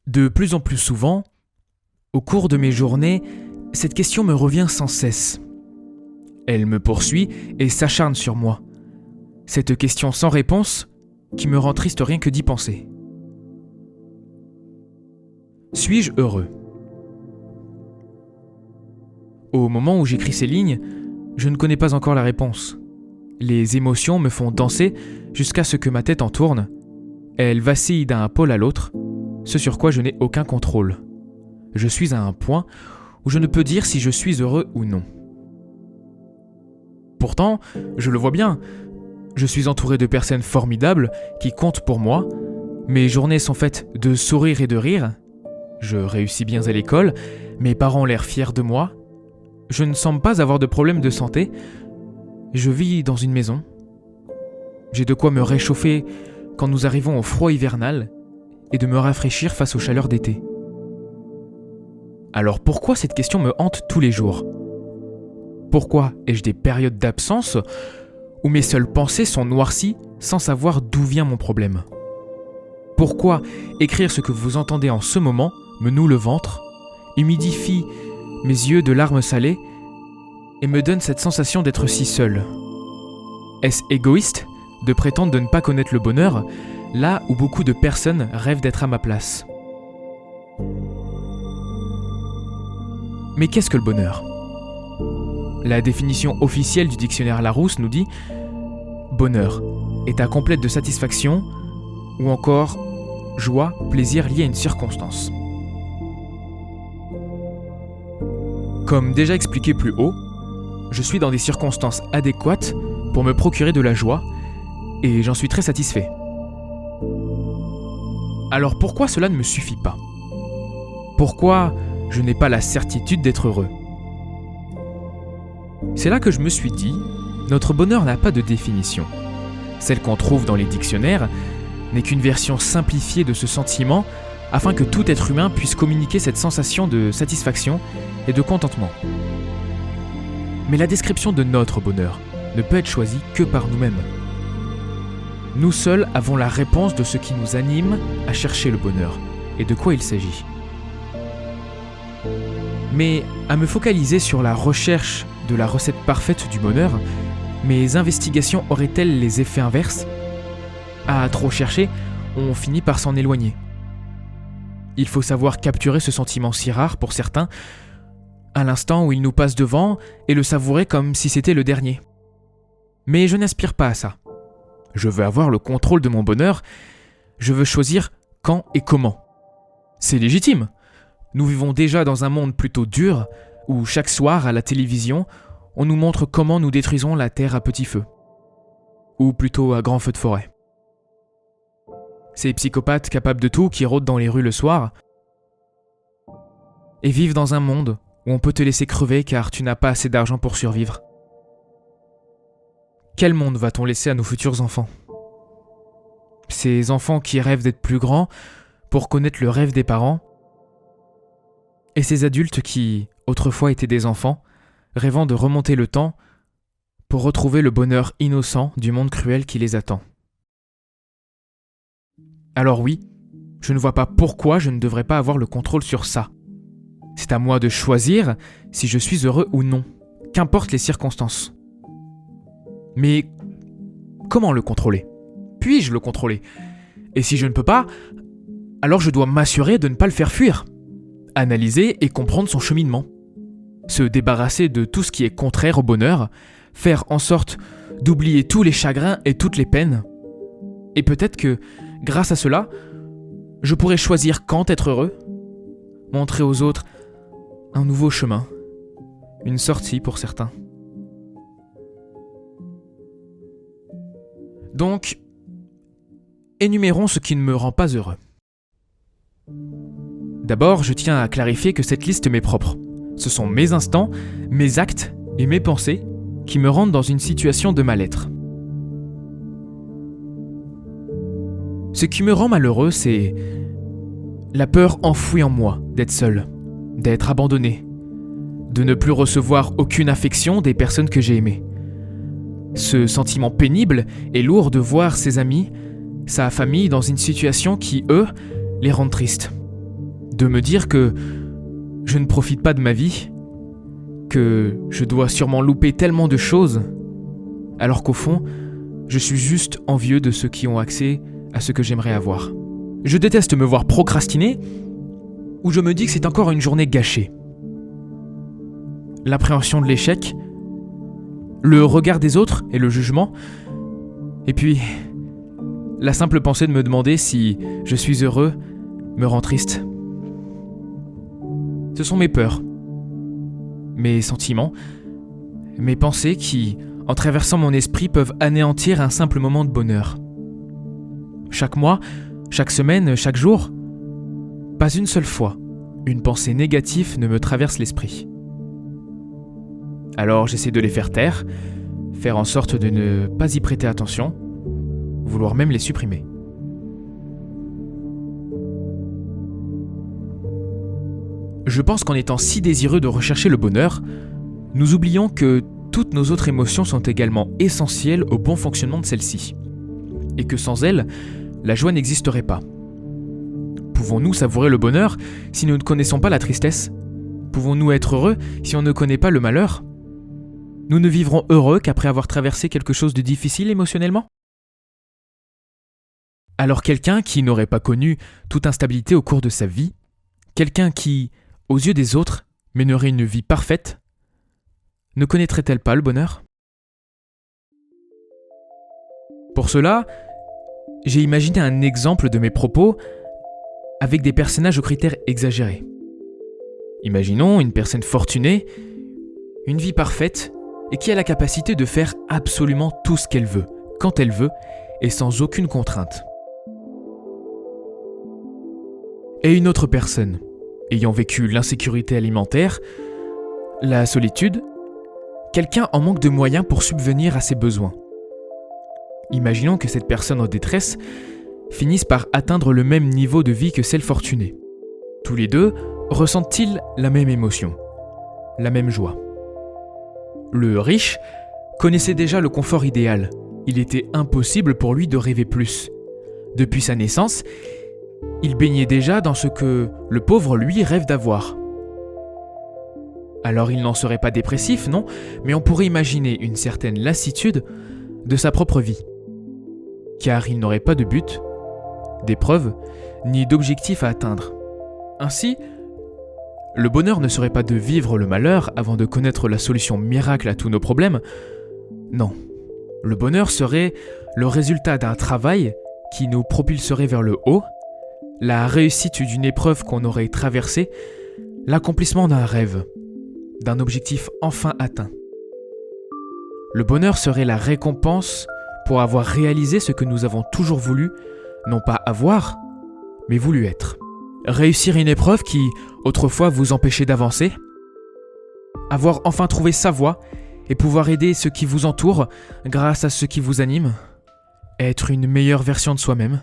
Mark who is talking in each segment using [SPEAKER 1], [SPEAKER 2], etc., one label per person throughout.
[SPEAKER 1] De plus en plus souvent, au cours de mes journées, cette question me revient sans cesse. Elle me poursuit et s'acharne sur moi. Cette question sans réponse qui me rend triste rien que d'y penser. Suis-je heureux ? Au moment où j'écris ces lignes, je ne connais pas encore la réponse. Les émotions me font danser jusqu'à ce que ma tête en tourne. Elles vacillent d'un pôle à l'autre, ce sur quoi je n'ai aucun contrôle. Je suis à un point où je ne peux dire si je suis heureux ou non. Pourtant, je le vois bien, je suis entouré de personnes formidables qui comptent pour moi. Mes journées sont faites de sourires et de rires. Je réussis bien à l'école, mes parents ont l'air fiers de moi. Je ne semble pas avoir de problème de santé. Je vis dans une maison. J'ai de quoi me réchauffer quand nous arrivons au froid hivernal et de me rafraîchir face aux chaleurs d'été. Alors pourquoi cette question me hante tous les jours ? Pourquoi ai-je des périodes d'absence où mes seules pensées sont noircies sans savoir d'où vient mon problème ? Pourquoi écrire ce que vous entendez en ce moment me noue le ventre, humidifie mes yeux de larmes salées et me donne cette sensation d'être si seul ? Est-ce égoïste de prétendre de ne pas connaître le bonheur là où beaucoup de personnes rêvent d'être à ma place ? Mais qu'est-ce que le bonheur ? La définition officielle du dictionnaire Larousse nous dit « Bonheur, état complète de satisfaction ou encore joie, plaisir lié à une circonstance ». Comme déjà expliqué plus haut, je suis dans des circonstances adéquates pour me procurer de la joie et j'en suis très satisfait. Alors pourquoi cela ne me suffit pas ? Pourquoi je n'ai pas la certitude d'être heureux ? C'est là que je me suis dit, notre bonheur n'a pas de définition. Celle qu'on trouve dans les dictionnaires n'est qu'une version simplifiée de ce sentiment afin que tout être humain puisse communiquer cette sensation de satisfaction et de contentement. Mais la description de notre bonheur ne peut être choisie que par nous-mêmes. Nous seuls avons la réponse de ce qui nous anime à chercher le bonheur et de quoi il s'agit. Mais à me focaliser sur la recherche de la recette parfaite du bonheur, mes investigations auraient-elles les effets inverses ? À trop chercher, on finit par s'en éloigner. Il faut savoir capturer ce sentiment si rare pour certains, à l'instant où il nous passe devant, et le savourer comme si c'était le dernier. Mais je n'aspire pas à ça. Je veux avoir le contrôle de mon bonheur, je veux choisir quand et comment. C'est légitime. Nous vivons déjà dans un monde plutôt dur, où chaque soir à la télévision, on nous montre comment nous détruisons la terre à petit feu. Ou plutôt à grand feu de forêt. Ces psychopathes capables de tout qui rôdent dans les rues le soir et vivent dans un monde où on peut te laisser crever car tu n'as pas assez d'argent pour survivre. Quel monde va-t-on laisser à nos futurs enfants ? Ces enfants qui rêvent d'être plus grands pour connaître le rêve des parents, et ces adultes qui, autrefois, étaient des enfants, rêvant de remonter le temps pour retrouver le bonheur innocent du monde cruel qui les attend. Alors oui, je ne vois pas pourquoi je ne devrais pas avoir le contrôle sur ça. C'est à moi de choisir si je suis heureux ou non, qu'importe les circonstances. Mais comment le contrôler ? Puis-je le contrôler ? Et si je ne peux pas, alors je dois m'assurer de ne pas le faire fuir. Analyser et comprendre son cheminement. Se débarrasser de tout ce qui est contraire au bonheur, faire en sorte d'oublier tous les chagrins et toutes les peines. Et peut-être que, grâce à cela, je pourrais choisir quand être heureux, montrer aux autres un nouveau chemin, une sortie pour certains. Donc, énumérons ce qui ne me rend pas heureux. D'abord, je tiens à clarifier que cette liste m'est propre. Ce sont mes instants, mes actes et mes pensées qui me rendent dans une situation de mal-être. Ce qui me rend malheureux, c'est la peur enfouie en moi d'être seul, d'être abandonné, de ne plus recevoir aucune affection des personnes que j'ai aimées. Ce sentiment pénible et lourd de voir ses amis, sa famille dans une situation qui, eux, les rendent tristes. De me dire que je ne profite pas de ma vie, que je dois sûrement louper tellement de choses, alors qu'au fond, je suis juste envieux de ceux qui ont accès à ce que j'aimerais avoir. Je déteste me voir procrastiner, ou je me dis que c'est encore une journée gâchée. L'appréhension de l'échec, le regard des autres et le jugement, et puis la simple pensée de me demander si je suis heureux me rend triste. Ce sont mes peurs, mes sentiments, mes pensées qui, en traversant mon esprit, peuvent anéantir un simple moment de bonheur. Chaque mois, chaque semaine, chaque jour, pas une seule fois, une pensée négative ne me traverse l'esprit. Alors j'essaie de les faire taire, faire en sorte de ne pas y prêter attention, vouloir même les supprimer. Je pense qu'en étant si désireux de rechercher le bonheur, nous oublions que toutes nos autres émotions sont également essentielles au bon fonctionnement de celle-ci, et que sans elles, la joie n'existerait pas. Pouvons-nous savourer le bonheur si nous ne connaissons pas la tristesse ? Pouvons-nous être heureux si on ne connaît pas le malheur ? Nous ne vivrons heureux qu'après avoir traversé quelque chose de difficile émotionnellement ? Alors quelqu'un qui n'aurait pas connu toute instabilité au cours de sa vie, quelqu'un qui, aux yeux des autres, mènerait une vie parfaite, ne connaîtrait-elle pas le bonheur ? Pour cela, j'ai imaginé un exemple de mes propos avec des personnages aux critères exagérés. Imaginons une personne fortunée, une vie parfaite, et qui a la capacité de faire absolument tout ce qu'elle veut, quand elle veut, et sans aucune contrainte. Et une autre personne, ayant vécu l'insécurité alimentaire, la solitude, quelqu'un en manque de moyens pour subvenir à ses besoins. Imaginons que cette personne en détresse finisse par atteindre le même niveau de vie que celle fortunée. Tous les deux ressentent-ils la même émotion, la même joie ? Le riche connaissait déjà le confort idéal. Il était impossible pour lui de rêver plus. Depuis sa naissance, il baignait déjà dans ce que le pauvre, lui, rêve d'avoir. Alors il n'en serait pas dépressif, non, mais on pourrait imaginer une certaine lassitude de sa propre vie. Car il n'aurait pas de but, d'épreuve, ni d'objectif à atteindre. Ainsi, le bonheur ne serait pas de vivre le malheur avant de connaître la solution miracle à tous nos problèmes. Non, le bonheur serait le résultat d'un travail qui nous propulserait vers le haut, la réussite d'une épreuve qu'on aurait traversée, l'accomplissement d'un rêve, d'un objectif enfin atteint. Le bonheur serait la récompense pour avoir réalisé ce que nous avons toujours voulu, non pas avoir, mais voulu être. Réussir une épreuve qui, autrefois, vous empêchait d'avancer. Avoir enfin trouvé sa voie et pouvoir aider ceux qui vous entourent grâce à ce qui vous anime. Être une meilleure version de soi-même.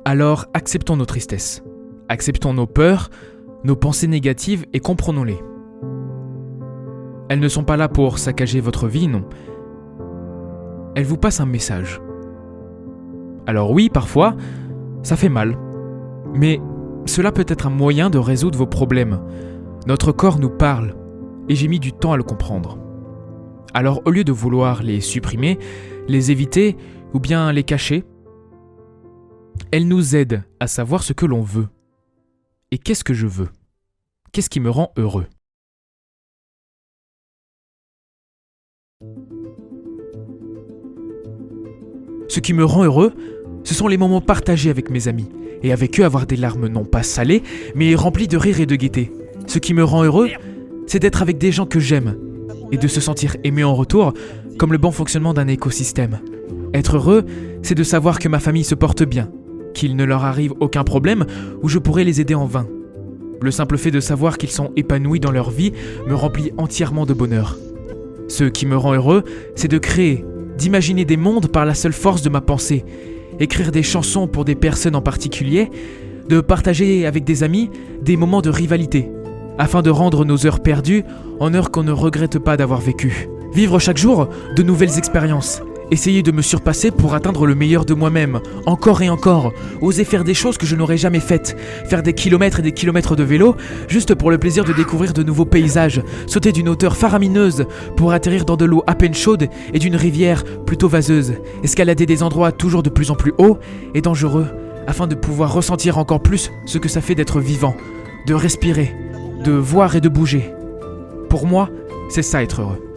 [SPEAKER 1] Alors, acceptons nos tristesses. Acceptons nos peurs, nos pensées négatives et comprenons-les. Elles ne sont pas là pour saccager votre vie, non. Elles vous passent un message. Alors oui, parfois, ça fait mal. Mais cela peut être un moyen de résoudre vos problèmes. Notre corps nous parle, et j'ai mis du temps à le comprendre. Alors au lieu de vouloir les supprimer, les éviter ou bien les cacher, elles nous aident à savoir ce que l'on veut. Et qu'est-ce que je veux ? Qu'est-ce qui me rend heureux ? Ce qui me rend heureux, ce sont les moments partagés avec mes amis, et avec eux avoir des larmes non pas salées, mais remplies de rire et de gaieté. Ce qui me rend heureux, c'est d'être avec des gens que j'aime, et de se sentir aimé en retour, comme le bon fonctionnement d'un écosystème. Être heureux, c'est de savoir que ma famille se porte bien, qu'il ne leur arrive aucun problème, ou je pourrais les aider en vain. Le simple fait de savoir qu'ils sont épanouis dans leur vie me remplit entièrement de bonheur. Ce qui me rend heureux, c'est de créer, d'imaginer des mondes par la seule force de ma pensée, écrire des chansons pour des personnes en particulier, de partager avec des amis des moments de rivalité, afin de rendre nos heures perdues en heures qu'on ne regrette pas d'avoir vécues. Vivre chaque jour de nouvelles expériences, essayer de me surpasser pour atteindre le meilleur de moi-même, encore et encore, oser faire des choses que je n'aurais jamais faites, faire des kilomètres et des kilomètres de vélo, juste pour le plaisir de découvrir de nouveaux paysages, sauter d'une hauteur faramineuse pour atterrir dans de l'eau à peine chaude et d'une rivière plutôt vaseuse, escalader des endroits toujours de plus en plus hauts et dangereux, afin de pouvoir ressentir encore plus ce que ça fait d'être vivant, de respirer, de voir et de bouger. Pour moi, c'est ça être heureux.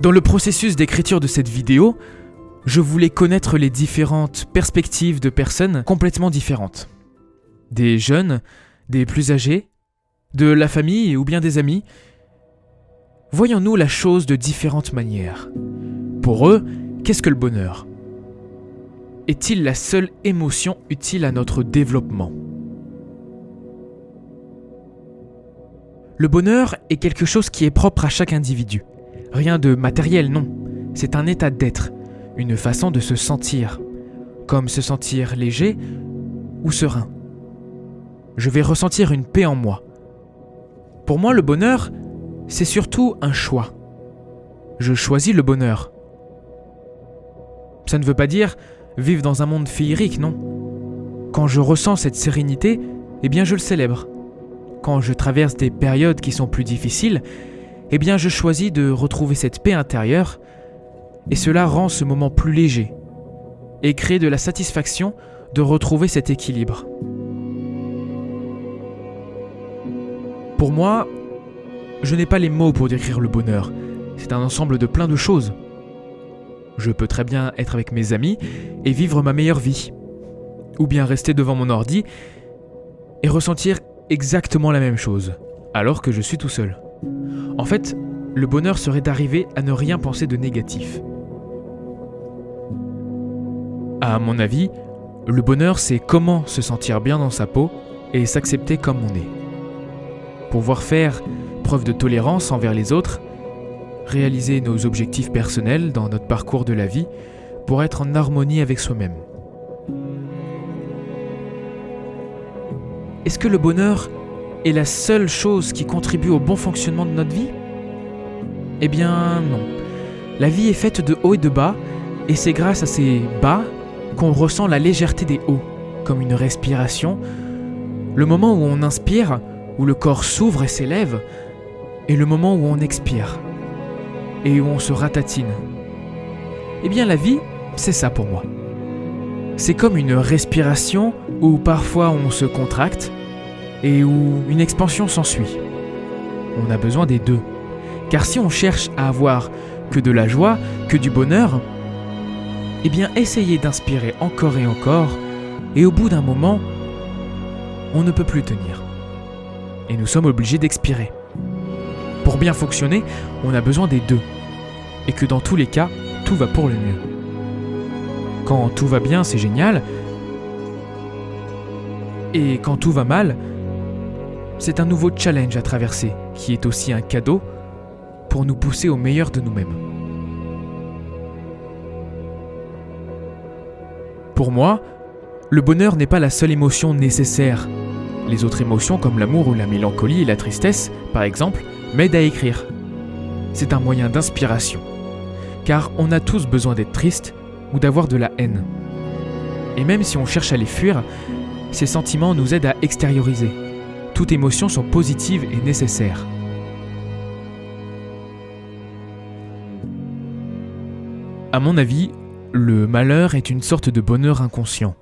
[SPEAKER 1] Dans le processus d'écriture de cette vidéo, je voulais connaître les différentes perspectives de personnes complètement différentes. Des jeunes, des plus âgés, de la famille ou bien des amis. Voyons-nous la chose de différentes manières. Pour eux, qu'est-ce que le bonheur ? Est-il la seule émotion utile à notre développement ? Le bonheur est quelque chose qui est propre à chaque individu. Rien de matériel, non. C'est un état d'être, une façon de se sentir, comme se sentir léger ou serein. Je vais ressentir une paix en moi. Pour moi, le bonheur, c'est surtout un choix. Je choisis le bonheur. Ça ne veut pas dire vivre dans un monde féerique, non. Quand je ressens cette sérénité, eh bien je le célèbre. Quand je traverse des périodes qui sont plus difficiles, eh bien je choisis de retrouver cette paix intérieure et cela rend ce moment plus léger et crée de la satisfaction de retrouver cet équilibre. Pour moi, je n'ai pas les mots pour décrire le bonheur. C'est un ensemble de plein de choses. Je peux très bien être avec mes amis et vivre ma meilleure vie. Ou bien rester devant mon ordi et ressentir exactement la même chose, alors que je suis tout seul. En fait, le bonheur serait d'arriver à ne rien penser de négatif. À mon avis, le bonheur, c'est comment se sentir bien dans sa peau et s'accepter comme on est. Pouvoir faire preuve de tolérance envers les autres, réaliser nos objectifs personnels dans notre parcours de la vie pour être en harmonie avec soi-même. Est-ce que le bonheur est la seule chose qui contribue au bon fonctionnement de notre vie ? Eh bien non. La vie est faite de hauts et de bas, et c'est grâce à ces bas qu'on ressent la légèreté des hauts, comme une respiration, le moment où on inspire, où le corps s'ouvre et s'élève, et le moment où on expire, et où on se ratatine. Eh bien la vie, c'est ça pour moi. C'est comme une respiration où parfois on se contracte, et où une expansion s'ensuit. On a besoin des deux. Car si on cherche à avoir que de la joie, que du bonheur, eh bien essayez d'inspirer encore et encore, et au bout d'un moment, on ne peut plus tenir. Et nous sommes obligés d'expirer. Pour bien fonctionner, on a besoin des deux. Et que dans tous les cas, tout va pour le mieux. Quand tout va bien, c'est génial. Et quand tout va mal, c'est un nouveau challenge à traverser, qui est aussi un cadeau pour nous pousser au meilleur de nous-mêmes. Pour moi, le bonheur n'est pas la seule émotion nécessaire. Les autres émotions comme l'amour ou la mélancolie et la tristesse, par exemple, m'aident à écrire. C'est un moyen d'inspiration, car on a tous besoin d'être triste ou d'avoir de la haine. Et même si on cherche à les fuir, ces sentiments nous aident à extérioriser. Toutes émotions sont positives et nécessaires. À mon avis, le malheur est une sorte de bonheur inconscient.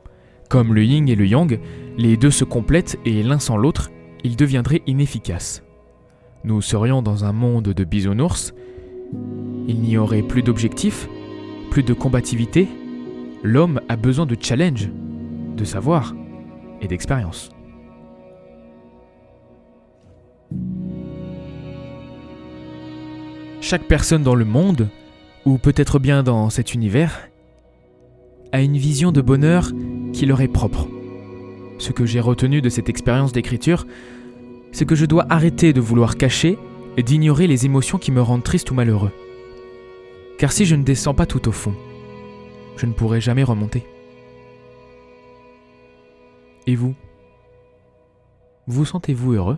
[SPEAKER 1] Comme le yin et le yang, les deux se complètent et l'un sans l'autre, ils deviendraient inefficaces. Nous serions dans un monde de bisounours, il n'y aurait plus d'objectifs, plus de combativité. L'homme a besoin de challenge, de savoir et d'expérience. Chaque personne dans le monde, ou peut-être bien dans cet univers, a une vision de bonheur qui leur est propre. Ce que j'ai retenu de cette expérience d'écriture, c'est que je dois arrêter de vouloir cacher et d'ignorer les émotions qui me rendent triste ou malheureux. Car si je ne descends pas tout au fond, je ne pourrai jamais remonter. Et vous ? Vous sentez-vous heureux ?